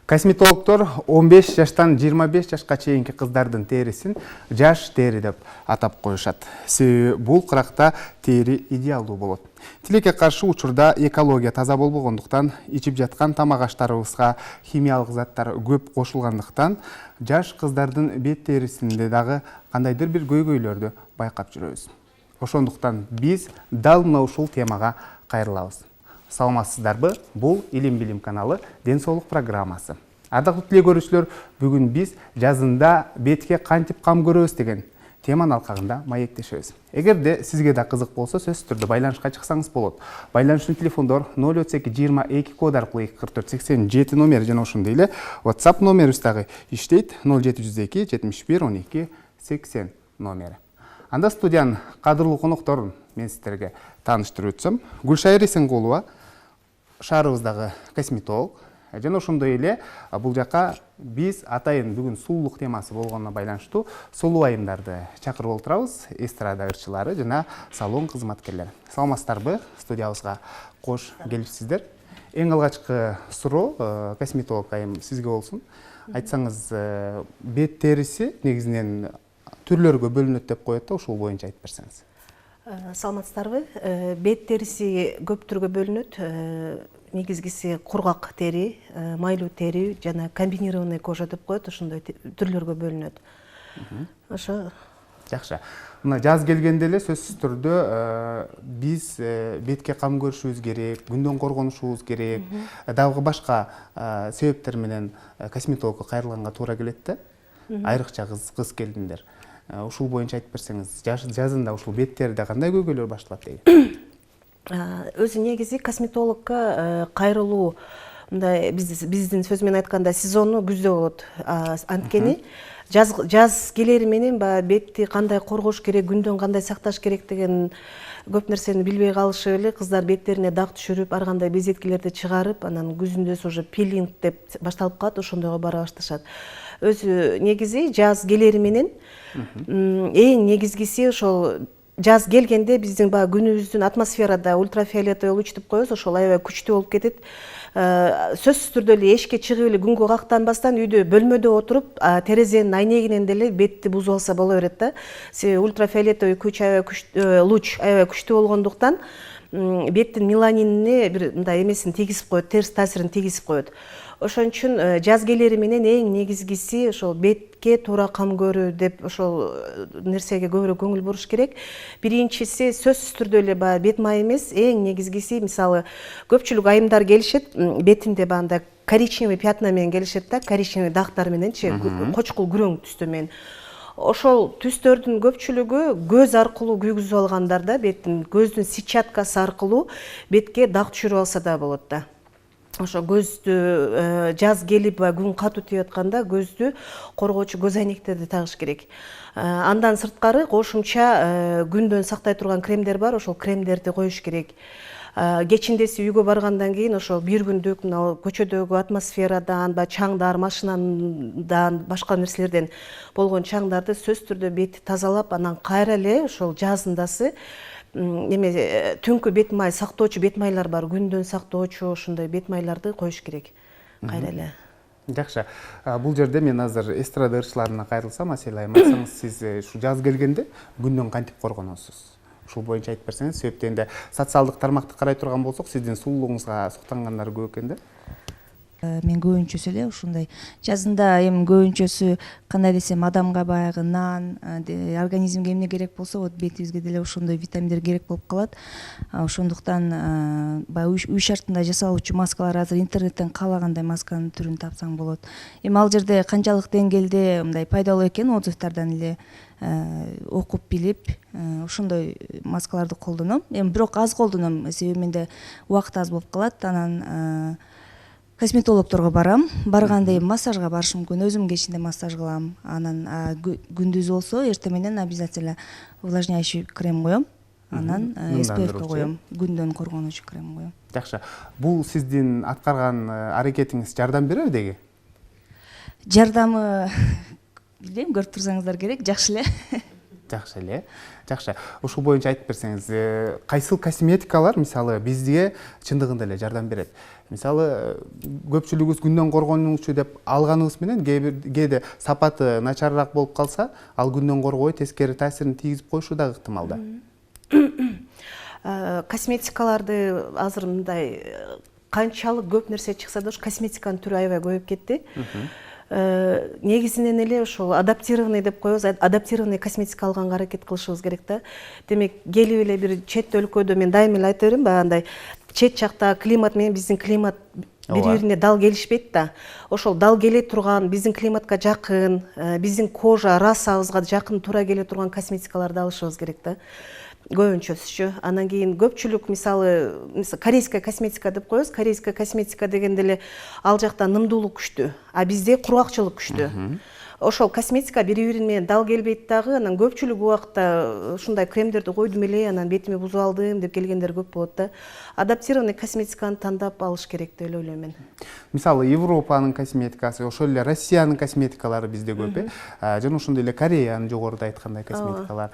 Косметологтор 15 жаштан 25 жашка чейинки кыздардын терисин жаш тери деп атап коюшат. Себеби бул кыракта тери идеалдуу болот. Тилекке каршы учурда экология таза болбогондуктан, ичип жаткан тамак аштарыбызга химиялык заттар көп кошулгандыктан, жаш кыздардын бет терисинде дагы кандайдыр бир көйгөйлөрдү байкап жүрөбүз. Ошондуктан биз дал мына ушул темага кайрылабыз. Саламатсыздарбы? Бул Илим Билим каналы Ден соолук программасы. Ардактуу тилек көрүүчүлөр, бүгүн биз жазында бетке кантип кам көрөбүз деген теманын алкагында маектешебиз. Эгерде сизге да кызык болсо, сөзсүз түрдө байланышка чыксаңыз болот. Байланыш үчүн телефондор 032 22 код аркылуу 4487 номер жана ошондой эле WhatsApp номерибиз дагы иштейт 0702 71 12 80 номери. Анда студиянын кадырлуу конокторун мен сиздерге тааныштырып өтсөм, Гүлшайыр Эсенкулова шаарыбыздагы косметолог. Жана ошондой эле бул жака биз атайын бүгүн сулуулук темасы болгонуна байланыштуу сулуу айымдарды чакырып олтурабыз, эстрада ырчылары жана салон кызматкерлери. Саламатсыздарбы? Студиябызга кош келипсиздер. Эң алгачкы суроо косметолог айым сизге болсун. Айтсаңыз, бет териси негизинен түрлөргө бөлүнөт деп коет да, ушул боюнча айтып берсеңиз. Саламатсыздарбы? Бет териси көп түргө бөлүнөт. Негизгиси кургак тери, майлуу тери жана комбинированный кожа деп коет, ошондой түрлөргө бөлүнөт. Ошо жакшы. Мына жаз келгенде эле сөзсүз түрдө биз бетке кам көрүшүбүз керек, күндөн коргонушубуз керек. Дагы башка себептер менен косметологко кайрылганга туура келет да. Айрыкча кыз келдиндер. Ушул боюнча айтып берсеңиз, жазында ушул бет териде кандай көйгөйлөр башталат деген? Өзү негизи косметологко кайрылуу, мындай биздин сөз менен айтканда сезону күздө болот. Анткени жаз келери менен бетти кандай коргош керек, күндөн кандай сакташ керек деген көп нерсени билбей калышып эле кыздар беттерине дак түшүрүп, ар кандай безеткилерди чыгарып, анан күзүндөсү уже пилинг деп башталып калат, ошондойго бара башташат. Өзү негизи жаз келери менен эң негизгиси ошол жаз келгенде биздин күнүбүздүн атмосферада ультрафиолетовый луч деп коебуз, ошол аябай күчтүү болуп кетет. Сөзсүз түрдө эле эшикке чыгып эле күнгө кактанбастан үйдө бөлмөдө отуруп терезенин айнегинен деле бетти бузуп алса боло берет да. Себеби ультрафиолетовый луч аябай күчтүү болгондуктан беттин меланинине бир мындай эмесин тийгизип коет, терс таасирин тийгизип коет. Ошон үчүн жаз келери менен эң негизгиси ошол бетке туура кам көрүү деп ошол нерсеге көбүрөөк көңүл буруш керек. Биринчиси сөзсүз түрдө эле бет май эмес, эң негизгиси мисалы көпчүлүк айымдар келишет, бетинде андай коричневый пятна менен келишет да, коричневый дактар мененчи, кочкул күрөң түстө менен. Ошол түстөрдүн көпчүлүгү көз аркылуу күйгүзүп алгандар да, беттин көздүн сетчаткасы аркылуу бетке дак түшүрүп алса да болот да. Ошо көздү жаз келип күн катуу тийип атканда көздү коргоочу көз айнектерди тагыш керек. Андан сырткары кошумча күндөн сактай турган кремдер бар, ошол кремдерди коюш керек. Кечиндеси үйгө баргандан кийин ошол бир күндүк көчөдөгү атмосферадан, чаңдар, машинандан, башка нерселерден болгон чаңдарды сөзсүз түрдө бетти тазалап, анан кайра эле ошол жазындасы түнкү бет май сактоочу бет майлар бар, күндөн сактоочу ошондой бет майларды коюш керек. Кайра эле. Жакшы. Бул жерде мен азыр эстрада ырчыларына кайрылсам, Асель айым, айтсаңыз, сиз ушу жаз келгенде күндөн кантип коргоносуз? Ушул боюнча айтып берсеңиз, себептен эле социалдык тармакты карай турган болсок, сиздин сулуулугуңузга суктангандар көп экен да. Мен көбүнчөсү эле ушундай жазында эми көбүнчөсү кандай десем адамга баягы нан, организмге эмне керек болсо, вот бетибизге деле ошондой витаминдер керек болуп калат. Ошондуктан баягы үй шартында жасалуучу маскалар азыр интернеттен каалагандай масканын түрүн тапсаң болот. Эми ал жерде канчалык деңгээлде мындай пайдалуу экен отзывдардан эле окуп билип ошондой маскаларды колдоном. Эми бирок аз колдоном, себеби менде убакыт аз болуп калат. Анан косметологторго барам. Барганда массажга барышым мүмкүн, өзүм кечинде массаж кылам. Анан күндүз болсо эртең менен обязательно увлажняющий крем коем. Анан SPF коем, күндөн коргонуучу крем коем. Жакшы. Бул сиздин аткарган аракетиңиз жардам береби деги? Жардамы билбейм, көрүп турсаңыздар керек, жакшы эле. Жакшы эле. Жакшы. Ушул боюнча айтып берсеңиз, кайсыл косметикалар мисалы бизге чындыгында эле жардам берет? Мисалы, көпчүлүгүбүз күндөн коргонуучу деп алганыбыз менен кээде сапаты начарыраак болуп калса, ал күндөн коргобой тескери таасирин тийгизип коюшу да ыктымал да. Косметикаларды азыр мындай канчалык көп нерсе чыкса да, косметиканын түрү аябай көбөйүп кетти. Негизинен эле ошол адаптированный деп коебуз, адаптированный косметика алганга аракет кылышыбыз керек да. Демек, келип эле бир чет өлкөдө мен дайыма эле айта берем, баягындай чет жакта климат менен биздин климат бири-бирине дал келишпейт да. Ошол дал келе турган, биздин климатка жакын, биздин кожа расабызга жакын туура келе турган косметикаларды алышыбыз керек да. Көбүнчөсүчү. Анан кийин көпчүлүк мисалы корейская косметика деп коебуз. Корейская косметика дегенде эле ал жакта нымдуулук күчтүү, а бизде кургакчылык күчтүү. Ошол косметика бири-бири менен дал келбейт дагы, анан көпчүлүк убакта ушундай кремдерди койдум эле, анан бетиме бузуп алдым деп келгендер көп болот да. Адаптированный косметиканы тандап алыш керек деп ойлойм мен. Мисалы, Европанын косметикасы, ошол эле Россиянын косметикалары бизде көп, жана ошондой эле Кореянын жогоруда айткандай косметикалар.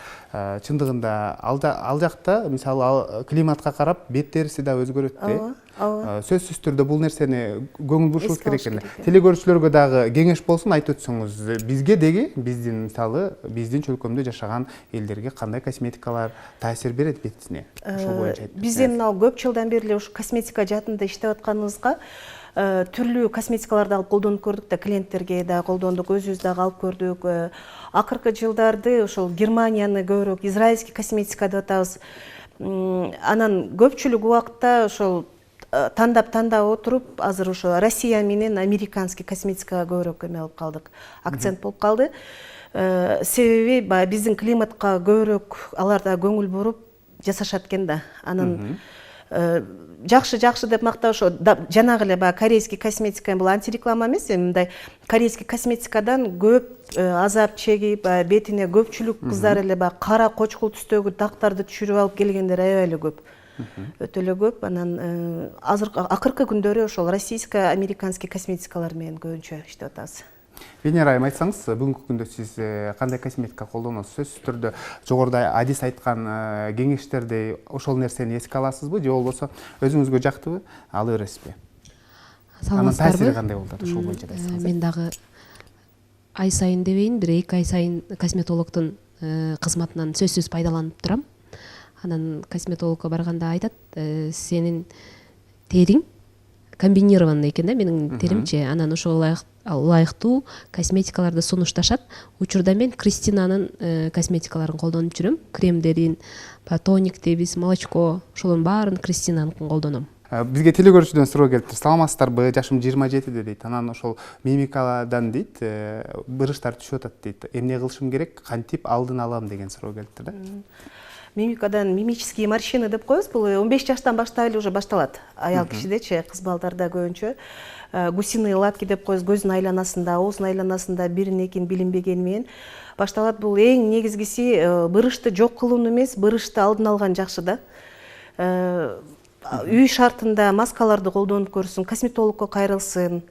Чындыгында ал жакта мисалы климатка карап бет териси да өзгөрөт да. Сөзсүз түрдө бул нерсени көңүл бурушубуз керек эле. Телекөрүүчүлөргө дагы кеңеш болсун, айтып өтсөңүз, бизге деги биздин мисалы биздин чөлкөмдө жашаган элдерге кандай косметикалар таасир берет бетине? Ошол боюнча айтып. Бизде мына көп жылдан бери эле ушу косметика жаатында иштеп атканыбызга түрлүү косметикаларды алып колдонуп көрдүк да, клиенттерге да колдондук, өзүбүз дагы алып көрдүк. Акыркы жылдарды ошол Германияны көбүрөөк израильский косметика деп атабыз. Анан көпчүлүк убакта ошол тандап отуруп, азыр ошо Россия менен американский косметикага көбүрөөк эме алып калдык, акцент болуп калды. Себеби биздин климатка көбүрөөк алар да көңүл буруп жасашат экен да. Анан жакшы деп мактап ошо жанагы эле корейский косметика, бул антиреклама эмес, мындай корейский косметикадан көп азап чегип, бетине көпчүлүк кыздар эле кара кочкул түстөгү дактарды түшүрүп алып келгендер аябай эле көп. Өтө эле көп. Анан акыркы күндөрү ошол российско американский косметикалар менен көбүнчө иштеп атабыз. Венера айым, айтсаңыз, бүгүнкү күндө сиз кандай косметика колдоносуз? Сөзсүз түрдө жогоруда Адис айткан кеңештерди, ошол нерсени эске аласызбы, же болбосо өзүңүзгө жактыбы, алып бересизби? Анын таасири кандай болду? Ошол боюнча да айтсаңыз. Мен дагы ай сайын дебейин, бир 2 ай сайын косметологдун кызматынан сөзсүз пайдаланып турам. Анан косметологко барганда айтат, сенин териң комбинированный экен да, менин теримчи. Анан ошого ылайыктуу косметикаларды сунушташат. Учурда мен Кристинанын косметикаларын колдонуп жүрөм. Кремдерин, тоник дейбиз, молочко, ошолордун баарын Кристинанын колдоном. Бизге телекөрүүчүдөн суроо келиптир. Саламатсыздарбы? Жашым 27 дейт. Анан ошол мимикадан дейт, бырыштар түшүп атат дейт. Эмне кылышым керек? Кантип алдын алам деген суроо келиптир да. Мимикадан мимические морщины деп коебуз. Бул 15 жаштан баштап эле уже башталат. Аял кишидечи, кыз балдарда көбүнчө гусиные лапки деп коебуз, көздүн айланасында, оозунун айланасында бирин экин билинбегени менен башталат. Бул эң негизгиси бырышты жок кылуу эмес, бырышты алдын алган жакшы да. Үй шартында маскаларды колдонуп көрсүн, косметологко кайрылсын.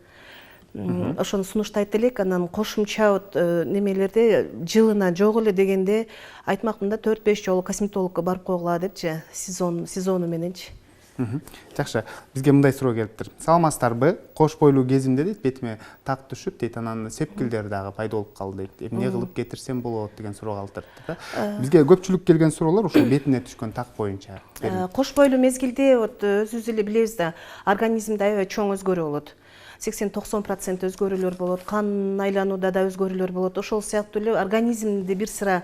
Ошону сунуштайт элек. Анан кошумча немелерде жылына жок эле дегенде айтмакмын да 4-5 жолу косметологко барып койгула депчи, сезону мененчи. Жакшы, бизге мындай суроо келиптир. Саламатсыздарбы? Кош бойлуу кезимде дейт, бетиме так түшүп дейт, анан сепкилдер дагы пайда болуп калды дейт. Эмне кылып кетирсем болот деген суроо калтырды да. Бизге көпчүлүк келген суроолор ушул бетине түшкөн так боюнча. Кош бойлуу мезгилде өзүбүз эле билебиз да, организмде аябай чоң өзгөрүү болот. 80-90% өзгөрүүлөр болот, кан айланууда да өзгөрүүлөр болот. Ошол сыяктуу эле организмди бир сыра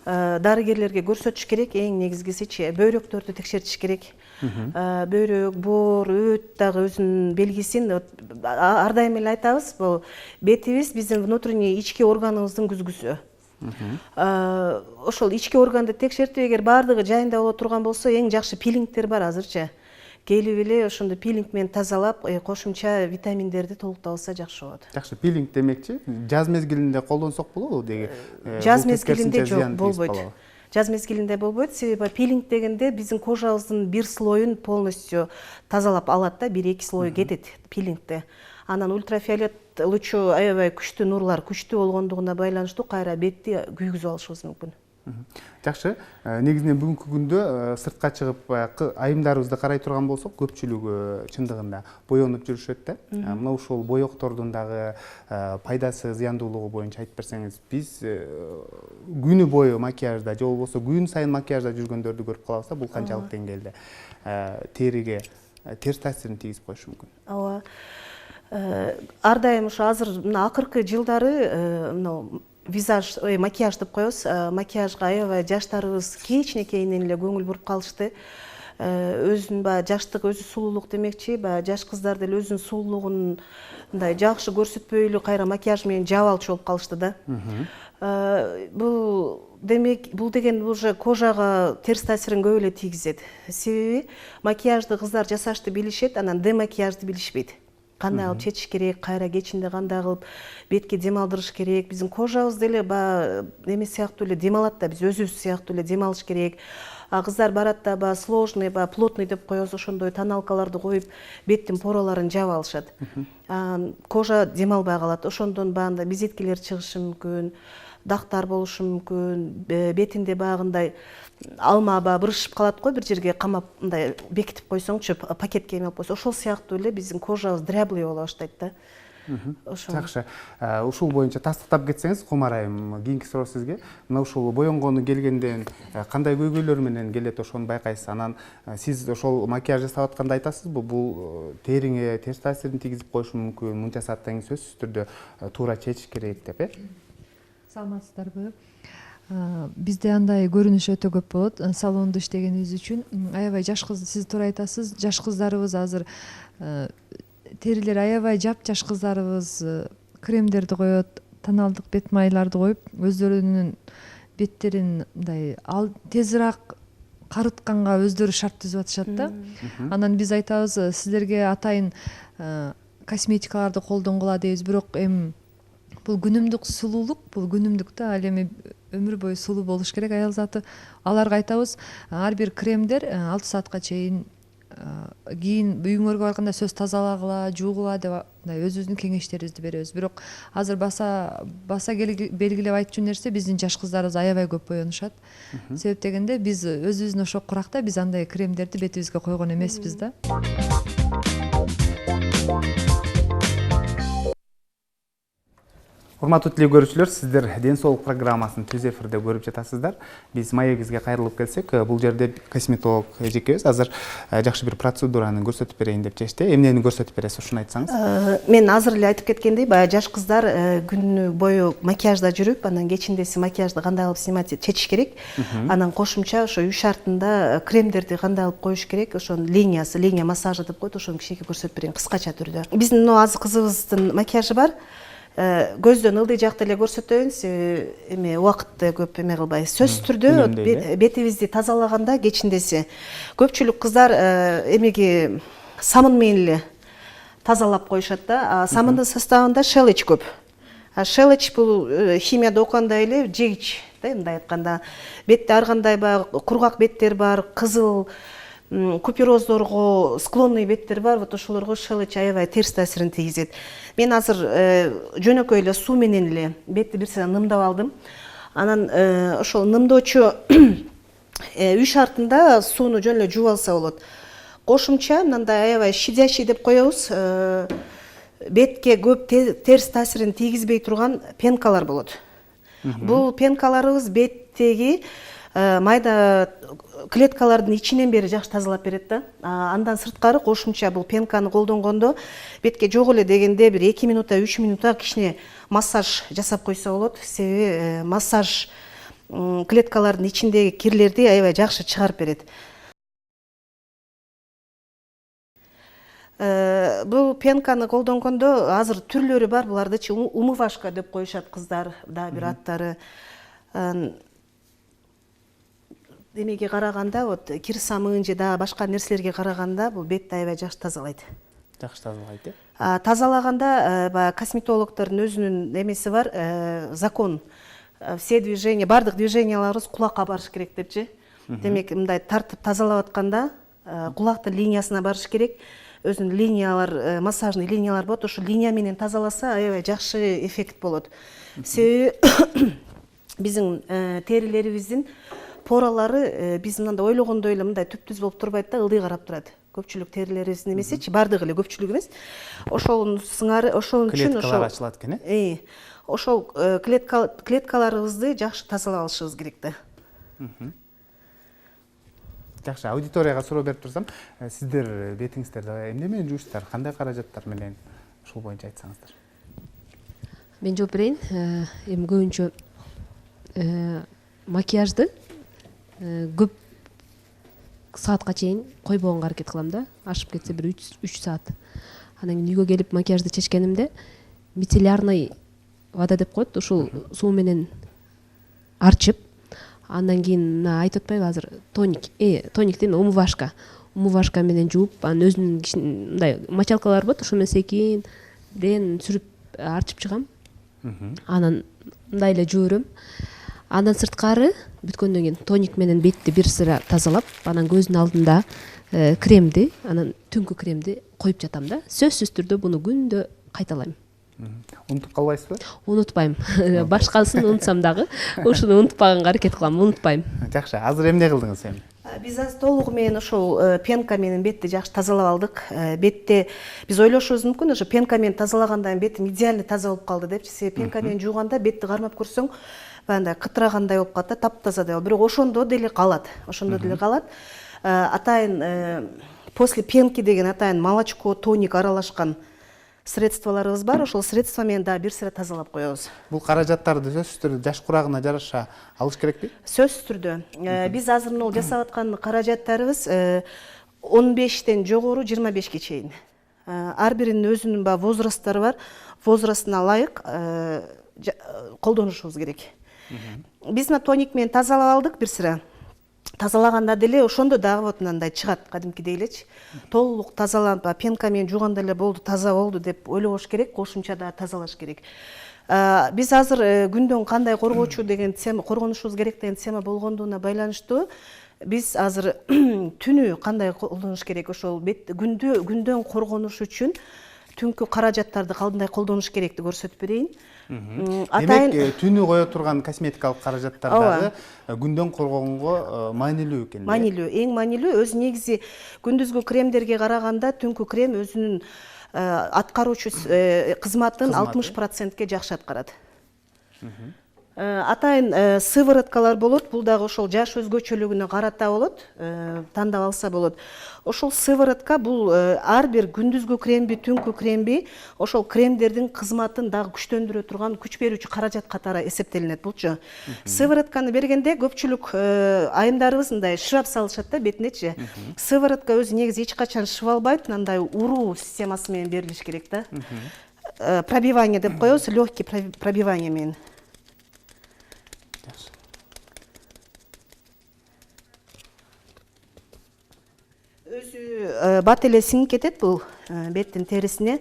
дарыгерлерге көрсөтүш керек. Эң негизгисичи бөйрөктөрдү текшертиш керек. Бөйрөк, боор, өт дагы өзүнүн белгисин ар дайым эле айтабыз, бул бетибиз биздин внутренний ички органыбыздын күзгүсү. Ошол ички органды текшертип, эгер баардыгы жайында боло турган болсо, эң жакшы пилингтер бар азырчы. Келип эле ошондо пилинг менен тазалап, кошумча витаминдерди толуктап алса жакшы болот. Жакшы, пилинг демекчи, жаз мезгилинде колдонсок болобу деги? Жаз мезгилинде жок, болбойт. Жаз мезгилинде болбойт, себеби пилинг дегенде биздин кожабыздын бир слоюн полностью тазалап алат да, 1-2 слою кетет пилингде. Анан ультрафиолет лучу аябай күчтүү нурлар күчтүү болгондугуна байланыштуу кайра бетти күйгүзүп алышыбыз мүмкүн. Жакшы. Негизинен бүгүнкү күндө сыртка чыгып айымдарыбызды карай турган болсок, көпчүлүгү чындыгында боенуп жүрүшөт да. Мына ушул боектордун дагы пайдасы, зыяндуулугу боюнча айтып берсеңиз, биз күнү бою макияжда же болбосо күн сайын макияжда жүргөндөрдү көрүп калабыз да, бул канчалык деңгээлде териге терс таасирин тийгизип коюшу мүмкүн. Ооба. Ар дайым ушу азыр мына акыркы жылдары мына визаж, макияж деп коебуз. Макияжга аябай жаштарыбыз кичинекейинен эле көңүл буруп калышты. Өзүн баягы жаштык, өзү сулуулук демекчи, баягы жаш кыздар деле өзүнүн сулуулугун мындай жакшы көрсөтпөй эле кайра макияж менен жабалчу болуп калышты да. Бул деген уже кожага терс таасирин көп эле тийгизет. Себеби макияжды кыздар жасашты билишет, анан демакияжды билишпейт. Кандай кылып чечиш керек, кайра кечинде кандай кылып бетке дем алдырыш керек. Биздин кожабыз деле баягы эме сыяктуу эле дем алат да, биз өзүбүз сыяктуу эле дем алыш керек. Кыздар барат да баягы сложный, баягы плотный деп коебуз, ошондой тоналкаларды коюп, беттин пораларын жаап алышат. Кожа дем албай калат. Ошондон баягындай безеткелер чыгышы мүмкүн, дактар болушу мүмкүн, бетинде баягындай алма бырышып калат го, бир жерге камап мындай бекитип койсоңчу, пакетке эме алып койсо, ошол сыяктуу эле биздин кожабыз дряблый боло баштайт да. Жакшы. Ушул боюнча тастыктап кетсеңиз, Кумар айым, кийинки суроо сизге. Мына ушул боенгону келгенден кандай көйгөйлөр менен келет, ошону байкайсыз. Анан сиз ошол макияж жасап атканда айтасызбы, бул териңе терс таасирин тийгизип коюшу мүмкүн, мынча сааттан кийин сөзсүз түрдө туура чечиш керек деп, Саламатсыздарбы? Бизде андай көрүнүш өтө көп болот. Салондо иштегенибиз үчүн аябай жаш кыз, сиз туура айтасыз, жаш кыздарыбыз азыр терилери аябай жапжаш кыздарыбыз кремдерди коет, тоналдык бет майларды коюп, өздөрүнүн беттерин мындай тезирээк карытканга өздөрү шарт түзүп атышат да. Анан биз айтабыз, сиздерге атайын косметикаларды колдонгула дейбиз, бирок эми бул күнүмдүк сулуулук, бул күнүмдүк да, ал эми өмүр бою сулуу болуш керек аял заты. Аларга айтабыз, ар бир кремдер 6 саатка чейин кийин үйүңөргө барганда сөз тазалагыла, жуугула деп өзүбүздүн кеңештерибизди беребиз. Бирок азыр баса белгилеп айтчу нерсе, биздин жаш кыздарыбыз аябай көп боенушат. Себеп дегенде биз өзүбүздүн ошо куракта биз андай кремдерди бетибизге койгон эмеспиз да. Урматтуу теле көрүүчүлөр, сиздер Ден соолук программасын түз эфирде көрүп жатасыздар. Биз маегибизге кайрылып келсек, бул жерде косметолог эжекебиз азыр жакшы бир процедураны көрсөтүп берейин деп чечти. Эмнени көрсөтүп бересиз, ушуну айтсаңыз. Мен азыр эле айтып кеткендей, баягы жаш кыздар күнү бою макияжда жүрүп, анан кечиндеси макияжды кандай кылып снимать чечиш керек. Анан кошумча ошо үй шартында кремдерди кандай кылып коюш керек, ошонун линия массажы деп коет, ошону кичине көрсөтүп берейин кыскача түрдө. Биздин азыр кызыбыздын макияжы бар. Көздөн ылдый жакты эле көрсөтөбүз, эме убакытты көп эме кылбай. Сөзсүз түрдө бетибизди тазалаганда кечиндеси көпчүлүк кыздар эмеги самын менен эле тазалап коюшат да. Самындын составында шелеч көп. Шелеч бул химияда окугандай эле жегич да, мындай айтканда. Бетте ар кандай баягы кургак беттер бар, кызыл купероздорго склонный беттер бар, вот ошолорго шелеч аябай терс таасирин тийгизет. Мен азыр жөнөкөй эле суу менен эле бетти бир сыйра нымдап алдым. Анан ошол нымдоочу үй шартында сууну жөн эле жууп алса болот. Кошумча мындай аябай щадящий деп коебуз, бетке көп терс таасирин тийгизбей турган пенкалар болот. Бул пенкаларыбыз беттеги майда клеткалардын ичинен бери жакшы тазалап берет да. Андан сырткары кошумча бул пенканы колдонгондо бетке жок эле дегенде бир 2 минута, 3 минута кичине массаж жасап койсо болот. Себеби массаж клеткалардын ичиндеги кирлерди аябай жакшы чыгарып берет. Бул пенканы колдонгондо азыр түрлөрү бар, булардычы умывашка деп коюшат кыздар, да бир аттары. Демеге караганда, вот кир самын же да башка нерселерге караганда бул бетти аябай жакшы тазалайт. Жакшы тазалайт, Тазалаганда баягы косметологдордун өзүнүн эмеси бар, закон. Все движения, бардык движенияларыбыз кулакка барыш керек депчи. Демек, мындай тартып тазалап атканда кулактын линиясына барыш керек. Өзүнүн линиялар, массажный линиялар болот, ошол линия менен тазаласа аябай жакшы эффект болот. Себеби биздин терилерибиздин поралары биз мындай ойлогондой эле мындай түп-түз болуп турбайт да, ылдый карап турат. Көпчүлүк терилерибиздин эмесичи, бардыгы эле көпчүлүгү эмес. Ошонун сыңары, ошон үчүн клеткалар ачылат экен, ошол клеткаларыбызды жакшы тазалап алышыбыз керек да. Жакшы, аудиторияга суроо берип турсам, сиздер бетиңиздерди эмне менен жуучсуздар, кандай каражаттар менен, ушул боюнча айтсаңыздар. Мен жооп берейин. Эми көбүнчө макияжды көп саатка чейин койбогонго аракет кылам да. Ашып кетсе бир 3 саат. Анан кийин үйгө келип макияжды чечкенимде мицеллярный вода деп коет, ушул суу менен арчып, андан кийин айтып атпайбы азыр тоник, тоник дейм, умывашка менен жууп, анан өзүнүн мындай мочалкалар болот, ошо менен секинден сүрүп арчып чыгам. Анан мындай эле жуу берем. Андан сырткары бүткөндөн кийин тоник менен бетти бир сыра тазалап, анан көздүн алдында кремди, анан түнкү кремди коюп жатам да. Сөзсүз түрдө буну күндө кайталайм. Унутуп калбайсызбы? Унутпайм. Башкасын унутсам дагы, ушуну унутпаганга аракет кылам, унутпайм. Жакшы, азыр эмне кылдыңыз эми? Биз азыр толугу менен ошол пенка менен бетти жакшы тазалап алдык. Бетте биз ойлошубуз мүмкүн, ошо пенка менен тазалагандан бетим идеально таза болуп калды деп. Себеби пенка менен жууганда бетти кармап көрсөң, баягындай кытырагандай болуп калат да, таптазадай болуп. Бирок ошондо деле калат. Атайын после пенки деген атайын молочко, тоник аралашкан средстволорубуз бар. Ошол средство менен да бир сыра тазалап коебуз. Бул каражаттарды сөзсүз түрдө жаш курагына жараша алыш керекпи? Сөзсүз түрдө. Биз азыр мына жасап аткан каражаттарыбыз 15тен жогору 25ке чейин. Ар биринин өзүнүн возрасттары бар. Возрастына ылайык колдонушубуз керек. Биз мына тоник менен тазалап алдык бир сыра. Тазалаганда деле ошондо дагы вот мындай чыгат, кадимкидей элечи. Толук тазаланып, пенка менен жууганда эле болду, таза болду деп ойлобош керек, кошумча да тазалаш керек. Биз азыр күндөн кандай коргоочу деген тема, коргонушубуз керек деген тема болгондугуна байланыштуу, биз азыр түнү кандай колдонуш керек, ошол күндөн коргонуш үчүн түнкү каражаттарды кандай колдонуш керекти көрсөтүп берейин. Демек, түнү кое турган косметикалык каражаттар дагы күндөн коргогонго маанилүү экен. Маанилүү, эң маанилүү. Өзү негизи күндүзгү кремдерге караганда түнкү крем өзүнүн аткаруучу кызматын 60%ке жакшы аткарат. Атайын сывороткалар болот, бул дагы ошол жаш өзгөчөлүгүнө карата болот, тандап алса болот. Ошол сыворотка бул ар бир күндүзгү кремби, түнкү кремби, ошол кремдердин кызматын дагы күчтөндүрө турган күч берүүчү каражат катары эсептелинет булчу. Сыворотканы бергенде көпчүлүк айымдарыбыз мындай шырап салышат да бетинечи. Сыворотка өзү негизи эч качан шып албайт, мындай уруу системасы менен берилиш керек да. Пробивание деп коебуз, легкий пробивание менен. Өзү бат эле сиңип кетет бул беттин терисине.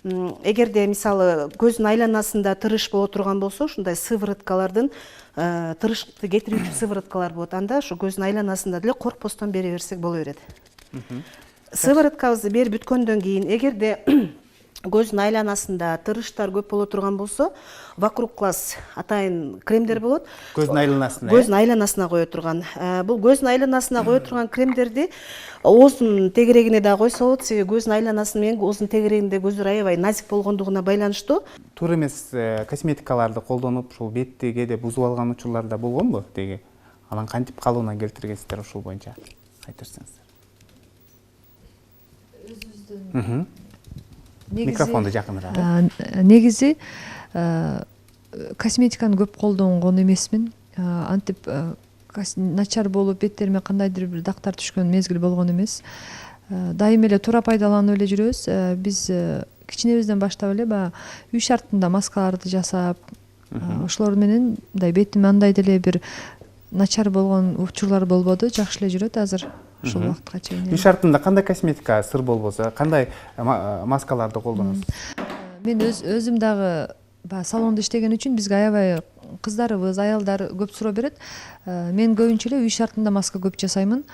Эгерде мисалы көздүн айланасында тырыш боло турган болсо, ушундай сывороткалардын тырышты кетирүүчү сывороткалар болот. Анда ушу көздүн айланасында деле коркпостон бере берсек боло берет. Сывороткабызды берип бүткөндөн кийин, эгерде көздүн айланасында тырыштар көп боло турган болсо, вокруг глаз атайын кремдер болот. Көздүн айланасына кое турган. Бул көздүн айланасына кое турган кремдерди ооздун тегерегине да койсо болот. Себеби көздүн айланасы менен ооздун тегерегинде көздөр аябай назик болгондугуна байланыштуу. Туура эмес косметикаларды колдонуп, ушул бетти кээде бузуп алган учурлар да болгонбу деги? Анан кантип калыбына келтиргенсиздер, ушул боюнча айтырсаңыздар. Өзүбүздүн микрофонду жакыныраак. Негизи косметиканы көп колдонгон эмесмин. Антип начар болуп беттериме кандайдыр бир дактар түшкөн мезгил болгон эмес. Дайым эле туура пайдаланып эле жүрөбүз. Биз кичинебизден баштап эле баягы үй шартында маскаларды жасап, ошолор менен мындай бетим андай деле бир начар болгон учурлар болбоду, жакшы эле жүрөт азыр. Ушул убакытка чейин. Үй шартында кандай косметика сыр болбосо, кандай маскаларды колдоносуз? Мен өзүм дагы баягы салондо иштеген үчүн бизге аябай кыздарыбыз, аялдар көп суроо берет. Мен көбүнчө эле үй шартында маска көп жасаймын.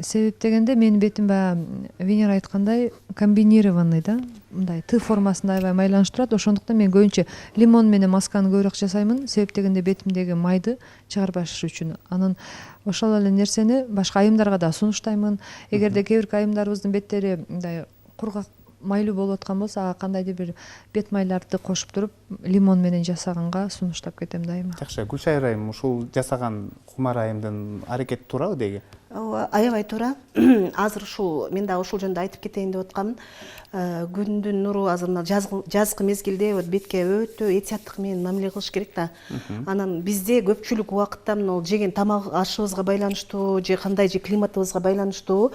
Себеп дегенде менин бетим баягы Венера айткандай комбинированный да, мындай Т формасында аябай майланышып турат. Ошондуктан мен көбүнчө лимон менен масканы көбүрөөк жасаймын. Себеп дегенде бетимдеги майды чыгарбаш үчүн. Анан ошол эле нерсени башка айымдарга да сунуштаймын. Эгерде кээ бир айымдарыбыздын беттери мындай кургак майлуу болуп аткан болсо, ага кандайдыр бир бет майларды кошуп туруп, лимон менен жасаганга сунуштап кетем дайыма. Жакшы, Гүлшайыр айым, ушул жасаган Кумар айымдын аракети туурабы деги? Аябай туура. Азыр ушул мен да ушул жөнүндө айтып кетейин деп аткамын. Күндүн нуру азыр мына жазгы мезгилде бетке өтө этияттык менен мамиле кылыш керек да. Анан бизде көпчүлүк убакытта мына жеген тамак ашыбызга байланыштуу же кандай же климатыбызга байланыштуу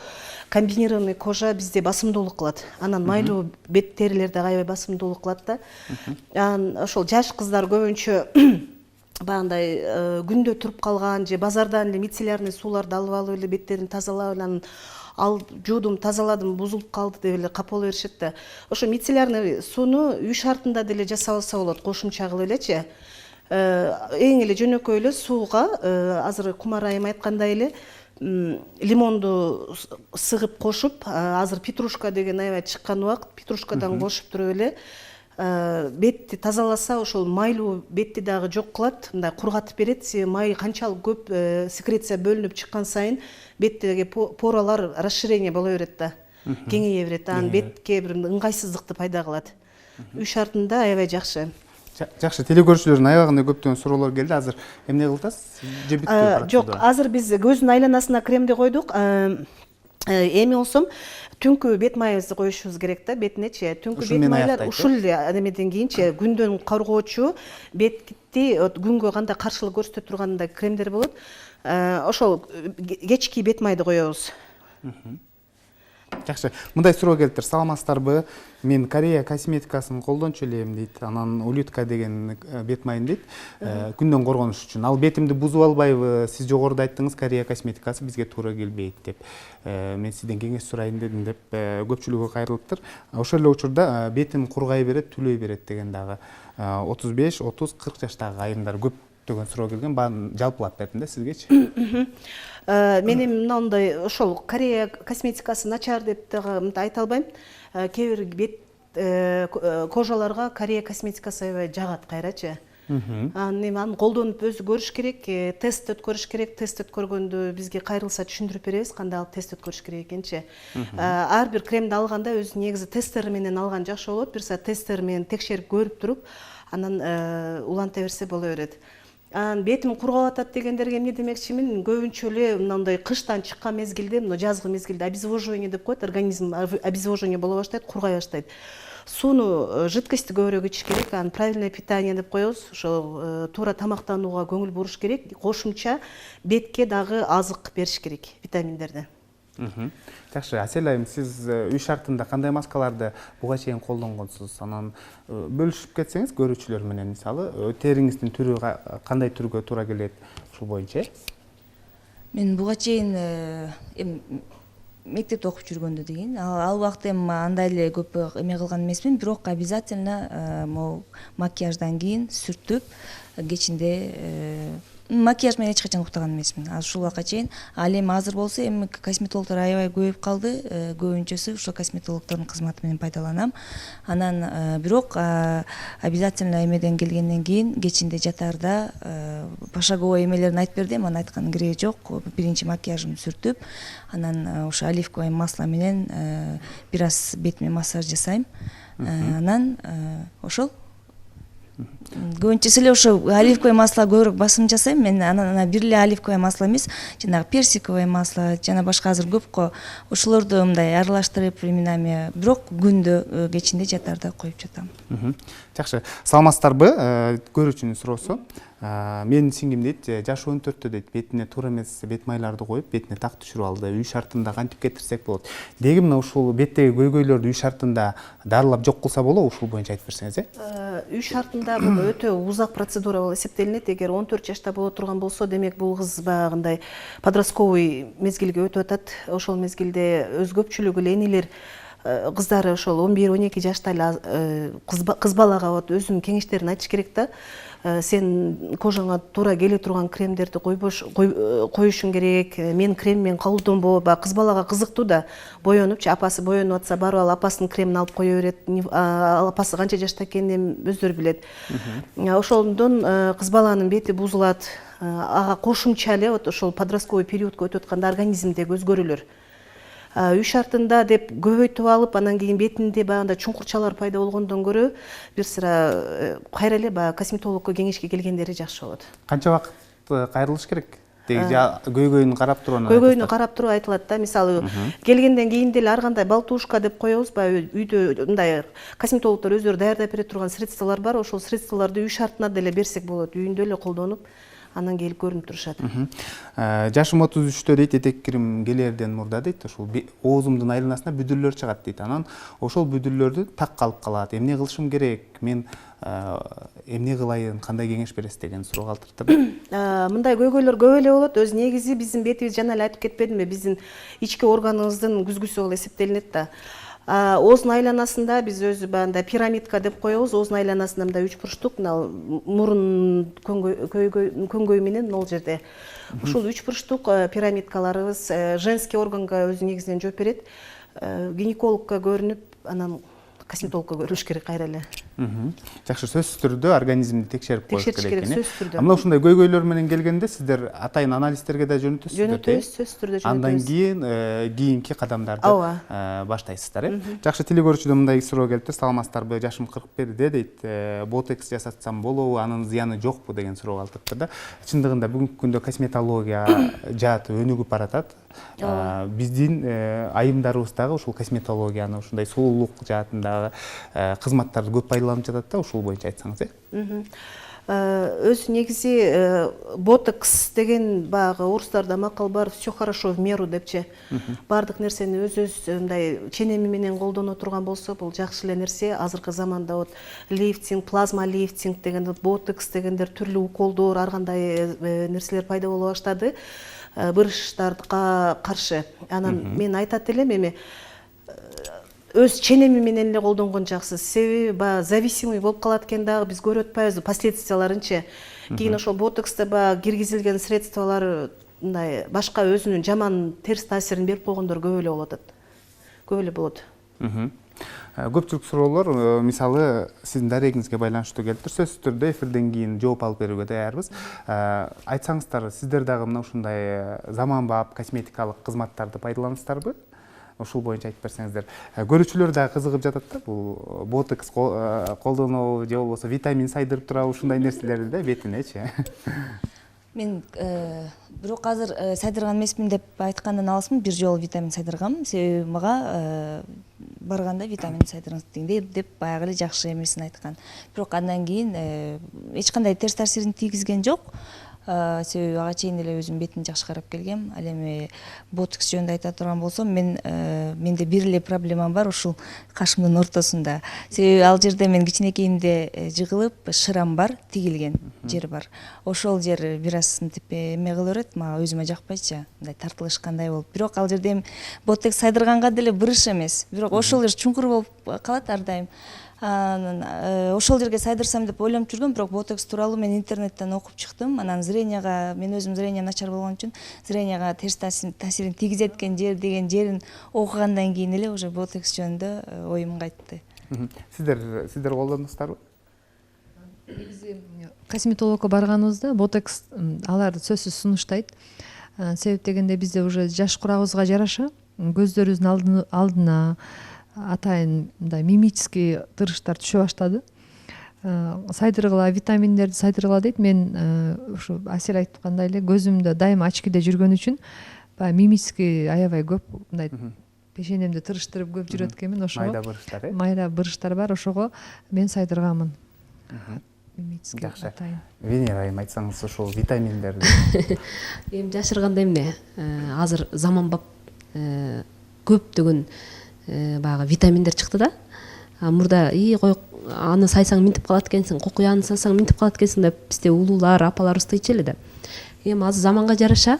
комбинированный кожа бизде басымдуулук кылат. Анан майлуу бет терилер да аябай басымдуулук кылат да. Анан ошол жаш кыздар көбүнчө баягындай күндө туруп калган же базардан эле мицеллярный сууларды алып алып эле беттерин тазалап анан ал жуудум, тазаладым, бузулуп калды деп эле капа боло беришет да. Ошо мицеллярный сууну үй шартында деле жасалса болот, кошумча кылып элечи. Эң эле жөнөкөй эле сууга азыр Кумар айым айткандай эле лимонду сыгып кошуп, азыр петрушка деген аябай чыккан убакыт, петрушкадан кошуп туруп эле бетти тазаласа, ошол майлуу бетти дагы жок кылат, мындай кургатып берет. Май канчалык көп секреция бөлүнүп чыккан сайын беттеги поралар расширение боло берет да, кеңейе берет. Анан бетке бир ыңгайсыздыкты пайда кылат. Үй шартында аябай жакшы. Жакшы, телекөрүүчүлөрдүн аябагында көптөгөн суроолор келди. Азыр эмне кылып атасыз? Же бүттү процедура? Жок, азыр биз көздүн айланасына кремди койдук. Эми болсом түнкү бет майыбызды коюшубуз керек да, бетинечи. Түнкү бет майлар ушул эмеден кийинчи күндөн коргоочу, бетти күнгө кандай каршылык көрсөтө тургандай кремдер болот. Ошол кечки бет майды коебуз. Жакшы, мындай суроо келиптир. Саламатсыздарбы? Мен Корея косметикасын колдончу элем дейт. Анан улютка деген бет майын дейт. Күндөн коргонуш үчүн. Ал бетимди бузуп албайбы? Сиз жогоруда айттыңыз, Корея косметикасы бизге туура келбейт деп. Мен сизден кеңеш сурайын дедим деп көпчүлүгү кайрылыптыр. Ошол эле учурда бетим кургай берет, түлөй берет деген дагы 35, 30, 40 жаштагы айымдар көптөгөн суроо келген. Баарын жалпылап бердим да сизгечи. Мен эми мындай ошол Корея косметикасы начар деп дагы айта албайм. Кээ бир бет кожаларга Корея косметикасы аябай жагат кайрачы. Анан колдонуп өзү көрүш керек, тест өткөрүш керек. Тест өткөргөндө бизге кайрылса түшүндүрүп беребиз, кандай алып тест өткөрүш керек экенчи. Ар бир кремди алганда өзү негизи тестер менен алган жакшы болот. Бир саат тестер менен текшерип көрүп туруп, анан уланта берсе боло берет. Бетим кургап атат дегендерге эмне демекчимин? Көбүнчө эле мындай кыштан чыккан мезгилде, мына жазгы мезгилде обезвоживание деп коет, организм обезвоживание боло баштайт, кургай баштайт. Сууну, жидкостти көбүрөөк ичиш керек, анан правильное питание деп коебуз. Ошо туура тамактанууга көңүл буруш керек. Кошумча бетке дагы азык бериш керек, витаминдерди. Жакшы, Асель айым, сиз үй шартында кандай маскаларды буга чейин колдонгонсуз? Анан бөлүшүп кетсеңиз көрүүчүлөр менен, мисалы, териңиздин түрү кандай түргө туура келет, ушул боюнча? Мен буга чейин мектепте окуп жүргөндө деген, ал убакта эми андай эле көп эме кылган эмесмин, бирок обязательно могу макияждан кийин сүртүп, кечинде макияж менен эч качан уктаган эмесмин. Ушул убакка чейин. Ал эми азыр болсо эми косметологдор аябай көбөйүп калды. Көбүнчөсү ушул косметологдордун кызматы менен пайдаланам. Анан бирок обязательно эмеден келгенден кийин кечинде жатаарда пошаговой эмелерин айтып бердим. Анан айтканын кереги жок. Биринчи макияжымды сүртүп, анан ошо оливковый масло менен бир аз бетиме массаж жасайм. Анан ошол көбүнчөсү эле ошо оливковый масло көбүрөөк басым жасайм мен. Анан бир эле оливковый масло эмес, жанагы персиковый масло, жана башка азыр көп го. Ошолорду мындай аралаштырып временами, бирок күндө кечинде жатаарда коюп жатам. Жакшы, саламатсыздарбы? Көрүүчүнүн суроосу. Менин сиңдим дейт, жашы 14-тө дейт, бетине туура эмес бет майларды коюп, бетине так түшүрүп алды. Үй шартында кантип кетирсек болот? Деги мына ушул беттеги көйгөйлөрдү үй шартында дарылап жок кылса болобу? Ушул боюнча айтып берсеңиз, Үй шартында бул өтө узак процедура болуп эсептелинет. Эгер 14 жашта боло турган болсо, демек бул кыз баягындай подростковый мезгилге өтүп атат. Ошол мезгилде өз көпчүлүгү эле энелер кыздары ошол 11-12 жашта эле кыз балага вот өзүнүн кеңештерин айтыш керек да. Сен кожаңа туура келе турган кремдерди коюшуң керек. Мен креммен колдонбо. Кыз балага кызыктуу да. Боёнупчу, апасы боёнуп атса, барып алып апасынын кремин алып кое берет. Апасы канча жашта экенин өздөрү билет. Ошондон кыз баланын бети бузулат. Ага кошумча эле вот ошол подростковый периодко өтүп атканда организмдеги өзгөрүүлөр. Үй шартында деп көбөйтүп алып, анан кийин бетинде баягындай чуңкурчалар пайда болгондон көрө бир сыра кайра эле баягы косметологко кеңешке келгендери жакшы болот. Канча убакыт кайрылыш керек? Көйгөйүн карап туруп көйгөйүнү карап туруп айтылат да. Мисалы келгенден кийин деле ар кандай балтушка деп коебуз, баягы үйдө мындай косметологдор өздөрү даярдап бере турган средстволор бар. Ошол средстволорду үй шартына деле берсек болот. Үйүндө эле колдонуп, анан келип көрүнүп турушат. Жашым 33-тө дейт, этек кирим келерден мурда дейт, ошол оозумдун айланасына бүдүрлөр чыгат дейт. Анан ошол бүдүрлөрдү так калып калат. Эмне кылышым керек? Мен эмне кылайын? Кандай кеңеш бересиз деген суроо калтырды. Мындай көйгөйлөр көп эле болот. Өз негизи биздин бетибиз жана эле айтып кетпедимби? Биздин ички органыбыздын күзгүсү болуп эсептелинет да. Ооздун айланасында биз өзү бандай пирамидка деп коебуз. Ооздун айланасында мындай 3 бурчтук, мурун көңгөй менен ол жерде. Ушул 3 бурчтук пирамидкаларыбыз женский органга өзү негизинен жооп берет. Гинекологко көрүнүп, анан косметологко көрүш керек кайра эле. Жакшы, сөзсүз түрдө организмди текшерип коюш керек экен. Сөзсүз түрдө. Мына ушундай көйгөйлөр менен келгенде сиздер атайын анализдерге да жөнөтөсүздөр. Жөнөтөбүз, сөзсүз түрдө жөнөтөбүз. Андан кийинки кадамдарды баштайсыздар, Жакшы, телегөрүүчүдөн мындай суроо келипти. Саламатсыздарбы? Жашым 41 дейт. Ботекс жасатсам болобу? Анын зыяны жокпу деген суроо калтырды да. Чындыгында бүгүнкү күндө косметология жааты өнүгүп баратат. Биздин айымдарыбыз дагы ушул косметологияны, ушундай сулуулук жаатындагы кызматтарды көп пайдаланып жатат да, ушул боюнча айтсаңыз. Өз негизи ботокс деген баягы орустарда макал бар, все хорошо в меру депчи. Бардык нерсени өз мындай ченеми менен колдоно турган болсо, бул жакшы эле нерсе. Азыркы заманда вот лифтинг, плазма лифтинг деген, ботокс дегендер түрлүү уколдор, ар кандай нерселер пайда боло баштады. Бырыштарга каршы. Анан мен айтат элем, эми өз ченеми менен эле колдонгон жакшы. Себеби баягы зависимый болуп калат экен дагы, биз көрүп атпайбызбы последствияларынчы. Кийин ошол ботокста баягы киргизилген средстволор мындай башка өзүнүн жаман терс таасирин берип койгондор көп эле болот. Көп эле болот. Көпчүлүк суроолор, мисалы, сиздин дарегиңизге байланыштуу келиптир. Сөзсүз түрдө эфирден кийин жооп алып берүүгө даярбыз. Айтсаңыздар, сиздер дагы мына ушундай заманбап косметикалык кызматтарды пайдаланасыздарбы? Ушул боюнча айтып берсеңиздер. Көрүүчүлөр дагы кызыгып жатат да, бул ботокс колдонобу же болбосо витамин сайдырып турабы, ушундай нерселерди да бетинечи. Мен бирок азыр сайдырган эмесмин деп айткандан алысмын. Бир жолу витамин сайдыргам. Себеби мага барганда витамин сайдырыңыз деп баягы эле жакшы эмесин айткан. Бирок андан кийин эч кандай терс таасирин тийгизген жок. Себеби ага чейин эле өзүм бетин жакшы карап келгем. Ал эми ботокс жөнүндө айта турган болсом, менде бир эле проблемам бар, ушул кашымдын ортосунда. Себеби ал жерде мен кичинекейимде жыгылып, шырам бар, тигилген жер бар. Ошол жер бир аз мынтип эме кыла берет, мага өзүмө жакпайчы, мындай тартылышкандай болуп. Бирок ал жерде ботокс сайдырганга деле бырыш эмес. Бирок ошол жер чуңкур болуп калат ар дайым. Ошол жерге сайдырсам деп ойлонуп жүргөм, бирок ботокс тууралуу мен интернеттен окуп чыктым. Анан зренияга, мен өзүм зрения начар болгон үчүн, зренияга терс таасирин тийгизет экен жер деген жерин окугандан кийин эле уже ботокс жөнүндө оюм кайтты. Сиздер колдондуңуздарбы? Биз косметологко барганыбызда ботокс алар сөзсүз сунуштайт. Себеп дегенде бизде уже жаш курабызга жараша көздөрүбүздүн алдына атайын мындай мимический тырыштар түшө баштады. Сайдыргыла, витаминдерди сайдыргыла дейт. Мен ушу Асел айткандай эле көзүмдө дайыма очкиде жүргөн үчүн баягы мимический аябай көп мындай пешенемди тырыштырып көп жүрөт экенмин. Ошого майда бырыштар, майда бырыштар бар, ошого мен сайдырганмын. Мимический атайын. Венера айым, айтсаңыз ошол витаминдерди. Эми жашырганда эмне? Азыр заманбап көптөгөн баягы витаминдер чыкты да. Мурда аны сайсаң минтип калат экенсиң, кокуяны сайсаң минтип калат экенсиң деп бизде улуулар, апаларыбыз дейтчү эле да. Эми азыр заманга жараша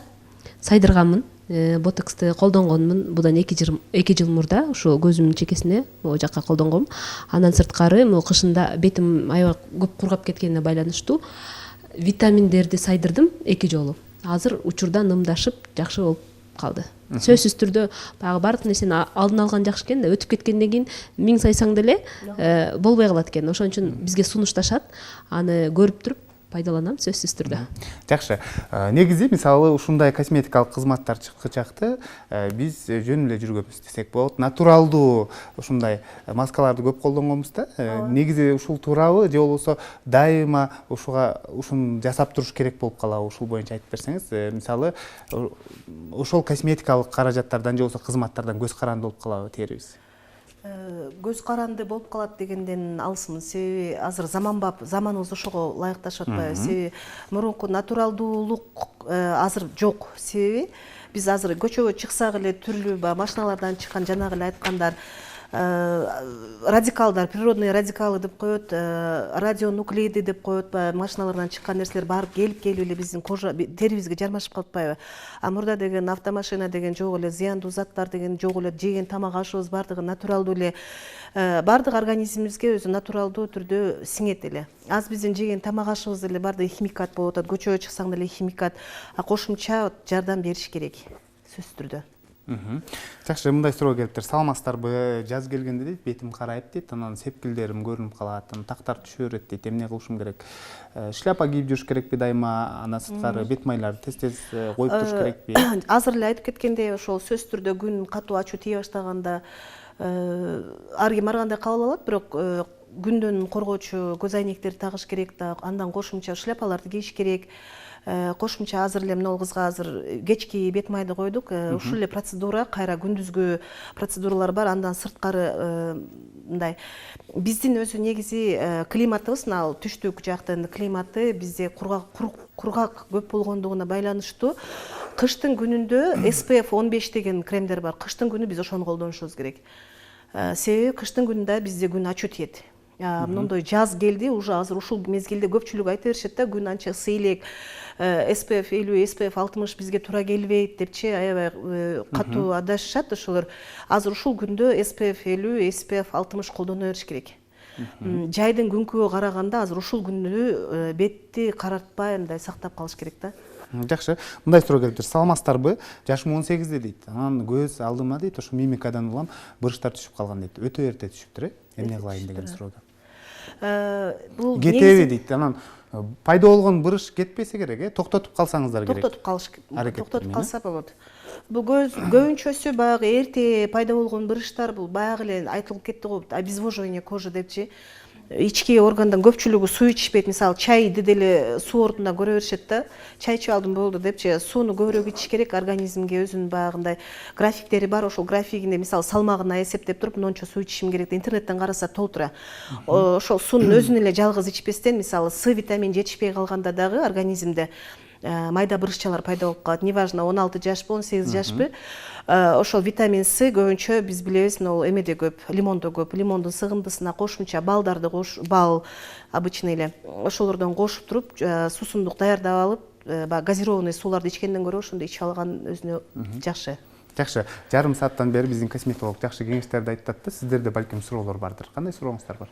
сайдырганмын. ботоксты колдонгонмун будан 2 жыл мурда ушу көзүмдүн чекесине могу жакка колдонгом. Андан сырткары могу кышында бетим аябай көп кургап кеткенине байланыштуу витаминдерди сайдырдым 2 жолу. Азыр учурда нымдашып жакшы болуп калды. Сөзсүз түрдө баягы баардык нерсени алдын алган жакшы экен да, өтүп кеткенден кийин 1000 сайсаң деле болбой калат экен. Ошон үчүн бизге сунушташат, аны көрүп туруп пайдаланам сөзсүз түрдө. Жакшы. Негизи мисалы ушундай косметикалык кызматтар чыккычакты биз жөн эле жүргөнбүз десек болот. Натуралдуу ушундай маскаларды көп колдонгонбуз да. Негизи ушул туурабы же болбосо дайыма ушун жасап туруш керек болуп калабы? Ушул боюнча айтып берсеңиз. Мисалы ошол косметикалык каражаттардан же болбосо кызматтардан көз каранды болуп калабы терибиз? Көз каранды болуп калат дегенден алысмын. Себеби азыр заманыбыз ошого ылайыкташып атпайбы. Себеби мурунку натуралдуулук азыр жок. Себеби биз азыр көчөгө чыксак эле түрлүү машиналардан чыккан жанагы эле айткандар радикалдар, природный радикалы деп коет, радионуклиди деп коет, машиналардан чыккан нерселер барып келип эле биздин кожа терибизге жармашып калпайбы? А мурда деген автомашина деген жок эле, зыяндуу заттар деген жок эле, жеген тамак ашыбыз бардыгы натуралдуу эле, бардык организмибизге өзү натуралдуу түрдө сиңет эле. Аз биздин жеген тамак ашыбыз эле бардыгы химикат болуп атат, көчөгө чыксаң деле химикат, кошумча жардам бериш керек сөзсүз түрдө. Жакшы, мындай суроо келиптир. Саламатсыздарбы? Жаз келгенде дейт, бетим карайып дейт, анан сепкилдерим көрүнүп калат, тактар түшө берет дейт. Эмне кылышым керек? Шляпа кийип жүрүш керекпи дайыма? Андан сырткары бет майларды тез-тез коюп туруш керекпи? Азыр эле айтып кеткендей, ошол сөзсүз түрдө күн катуу ачуу тие баштаганда ар ким ар кандай кабыл алат, бирок күндөн коргоочу көз айнектерди тагыш керек да, андан кошумча шляпаларды кийиш керек. Кошумча азыр эле мына кызга азыр кечки бет майды койдук. Ушул эле процедура, кайра күндүзгү процедуралар бар. Андан сырткары мындай биздин өзү негизи климатыбыз, ал түштүк жактын климаты бизде кургак көп болгондугуна байланыштуу. Кыштын күнүндө SPF 15 деген кремдер бар. Кыштын күнү биз ошону колдонушубуз керек. Себеби кыштын күнүндө бизде күн ачуу тиет. Мындай жаз келди, уже азыр ушул мезгилде көпчүлүк айта беришет да, күн анча ысый элек, SPF 50, SPF 60 бизге туура келбейт депчи аябай катуу адашышат ошолор. Азыр ушул күндө SPF 50, SPF 60 колдоно бериш керек. Жайдын күнкүгө караганда азыр ушул күндө бетти карартпай мындай сактап калыш керек да. Жакшы. Мындай суроо келиптир. Саламатсыздарбы? Жашым 18 дейт. Анан көз алдыма дейт, ошо мимикадан улам бырыштар түшүп калган дейт. Өтө эрте түшүптүр, эмне кылайын деген суроодо. Бул кетеби дейт. Анан пайда болгон бырыш кетпесе керек, токтотуп калсаңыздар керек. Токтотуп калса болот. Бул көбүнчөсү баягы эрте пайда болгон бырыштар, бул баягы эле айтылып кетти го, обезвоживание кожи депчи. Ички органдан көпчүлүгү суу ичишпейт. Мисалы, чайды деле суу ордуна көрө беришет да. Чай ичип алдым болду депчи, сууну көбүрөөк ичиш керек, организмге өзүнүн баягындай графиктери бар. Ошол графигинде мисалы салмагына эсептеп туруп, мончо суу ичишим керек деп интернеттен караса толтура. Ошол суунун өзүн эле жалгыз ичпестен, мисалы, С витамин жетишпей калганда дагы организмде майда бырышчалар пайда болуп калат. Неважно 16 жашпы, 18 жашпы. Ошол витамин С көбүнчө биз билебиз, эмеде көп, лимондо көп. Лимондун сыгындысына кошумча балдарды бал обычный эле ошолордон кошуп туруп, суусундук даярдап алып, газированный сууларды ичкенден көрө ошондой ичип алган өзүнө жакшы. Жакшы. Жарым сааттан бери биздин косметолог жакшы кеңештерди айтты да. Сиздерде балким суроолор бардыр. Кандай сурооңуздар бар?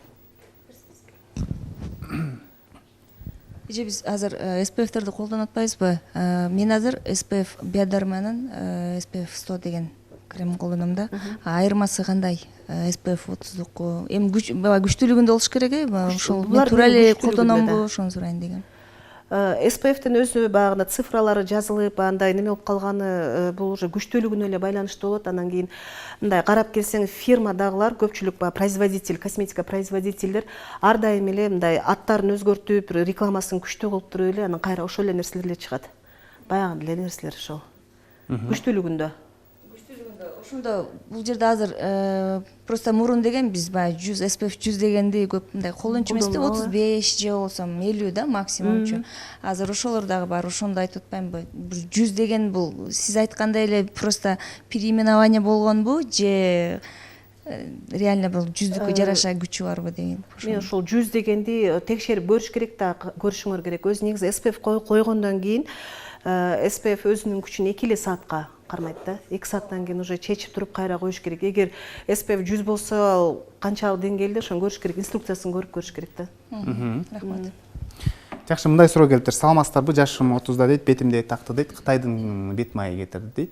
Эже биз азыр SPF-терди колдонуп атпайбызбы? Мен азыр SPF Bioderma'нын SPF 100 деген крем колдоном да. Айырмасы кандай? SPF 30дукку. Эми күчтүүлүгүндө болуш керек, ошол туура эле колдономбу, ошону сурайын дегем. SPF-тен өзү багында цифралары жазылып, андай неме болуп калганы бул уже күчтүүлүгүнө эле байланыштуу болот. Анан кийин мындай карап келсең, фирмадагылар көпчүлүк производитель, косметика производительдер ар дайым эле мындай аттарын өзгөртүп, рекламасын күчтүү кылып туруп эле, анан кайра ошол эле нерселер эле чыгат. Баягы эле нерселер ошол. Күчтүүлүгүндө. Ошондо бул жерде азыр просто мурун деген биз баягы 100 SPF 100 дегенди көп мындай колдончу эмеспи, 35 же болсо 50 да максимумчу. Азыр ошолор дагы бар, ошондо айтып атпаймынбы? 100 деген бул сиз айткандай эле просто переименование болгонбу же реально бул 100дүккө жараша күчү барбы деген. Мен ошол 100 дегенди текшерип көрүш керек да, көрүшүңөр керек. Өзү негизи SPF койгондон кийин SPF өзүнүн күчүн 2 саатка кармайт да. 2 сааттан кийин уже чечип туруп кайра коюш керек. Эгер SPF 100 болсо, ал канчалык деңгээлде ошону көрүш керек, инструкциясын көрүп көрүш керек да. Рахмат. Жакшы, мындай суроо келиптир. Саламатсыздарбы? Жашым 30да дейт, бетимде такты дейт. Кытайдын бет майы кетирди дейт.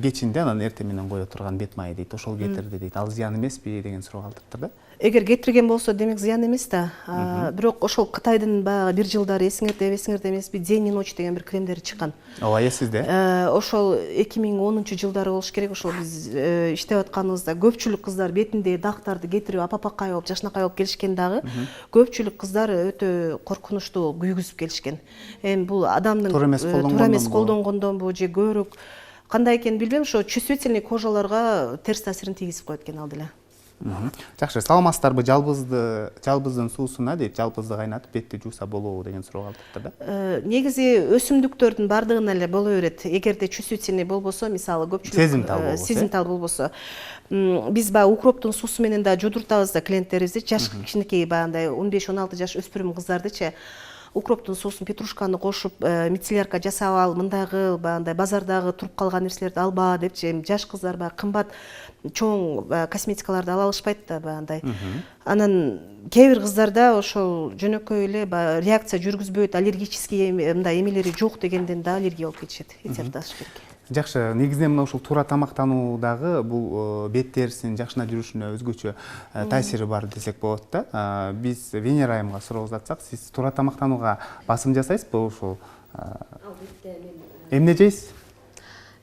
Кечинде анан эртең менен кое турган бет майы дейт. Ошол кетирди дейт. Ал зыян эмеспи деген суроо калтырыптыр да. Эгер кетирген болсо, демек зыян эмес да. Бирок ошол Кытайдын баягы бир жылдары эсиңерде эмеспи, день и ночь деген бир кремдери чыккан. Ооба, эсизде. Ошол 2010-жылдары болуш керек. Ошол биз иштеп атканыбызда көпчүлүк кыздар бетинде дактарды кетирип, апапакай болуп, жашнакай болуп келишкен дагы. Көпчүлүк кыздар өтө коркунучтуу күйгүзүп келишкен. Эми бул адамдын туура эмес колдонгондонбу же көбүрөөк кандай экенин билбейм, ошо чувствительный кожаларга терс таасирин тийгизип коет экен ал деле. Жакшы, саламатсыздарбы? Жалбыздын суусуна дейт, жалбызды кайнатып бетти жууса болобу деген суроо калтырыптыр да. Негизи өсүмдүктөрдүн бардыгына эле боло берет. Эгерде чувствительный болбосо, мисалы көпчүлүк сезимтал болбосо, биз баягы укроптун суусу менен да жудуртабыз да клиенттерибизди, жаш кичинекей баягындай 15-16 жаш өспүрүм кыздардычы укроптун суусун, петрушканы кошуп, мицеллярка жасап ал, мындай кыл, баягындай базардагы туруп калган нерселерди алба депчи, жаш кыздар баягы кымбат чоң косметикаларды ала алышпайт да баягындай. Анан кээ бир кыздарда ошол жөнөкөй эле реакция жүргүзбөйт, аллергический мындай эмелери жок дегенден да аллергия болуп кетишет. Эсепташ керек. Жакшы, негизинен мына ушул туура тамактануудагы бул бет терисинин жакшына жүрүшүнө өзгөчө таасири бар десек болот да. Биз Венера айымга суроо узатсак, сиз туура тамактанууга басым жасайсызбы ушул? Эмне жейсиз?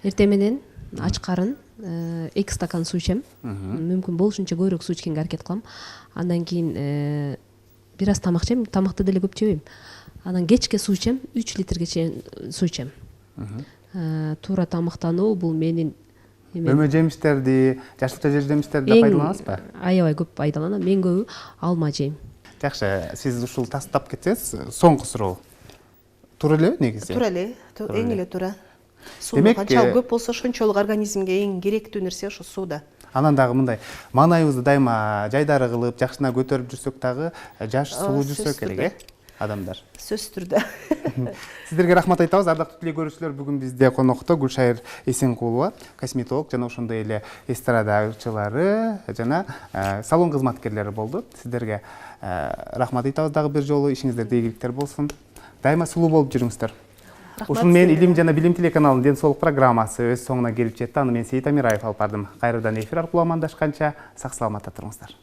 Эртең менен ач карын 2 стакан суу ичем. Мүмкүн болушунча көбүрөөк суу ичкенге аракет кылам. Андан кийин бир аз тамак жейм, тамакты деле көп жебейм. Анан кечке суу ичем, 3 литрге чейин суу ичем. Туура тамактануу бул менин Өмө жемиштерди, жашылча жер жемиштерди пайдаланасызбы? Аябай көп пайдаланам. Мен көбү алма жейм. Жакшы, сиз ушул тастап кетсеңиз, соңку суроо. Туура элеби негизи? Туура эле, эң эле туура. Суу канчалык көп болсо, ошончолук организмге эң керектүү нерсе ошо суу да. Анан дагы мындай, маанайыбызды дайыма жайдары кылып, жакшына көтөрүп жүрсөк дагы, жаш сулуу жүрсө керек, адамдар. Сөзсүз түрдө. Сиздерге рахмат айтабыз, ардактуу теле көрүүчүлөр. Бүгүн бизде конокто Гүлшайыр Эсенкулова, косметолог жана ошондой эле эстрада ырчылары жана салон кызматкерлери болду. Сиздерге рахмат айтабыз дагы бир жолу. Ишиңиздерде ийгиликтер болсун. Дайыма сулуу болуп жүрүңүздөр. Ушун менен Илим жана Билим телеканалынын ден соолук программасы өз соңуна келип жетти. Аны мен Сейит Амираев алып бардым. Кайрадан эфир аркылуу амандашканча сак саламатта туруңуздар.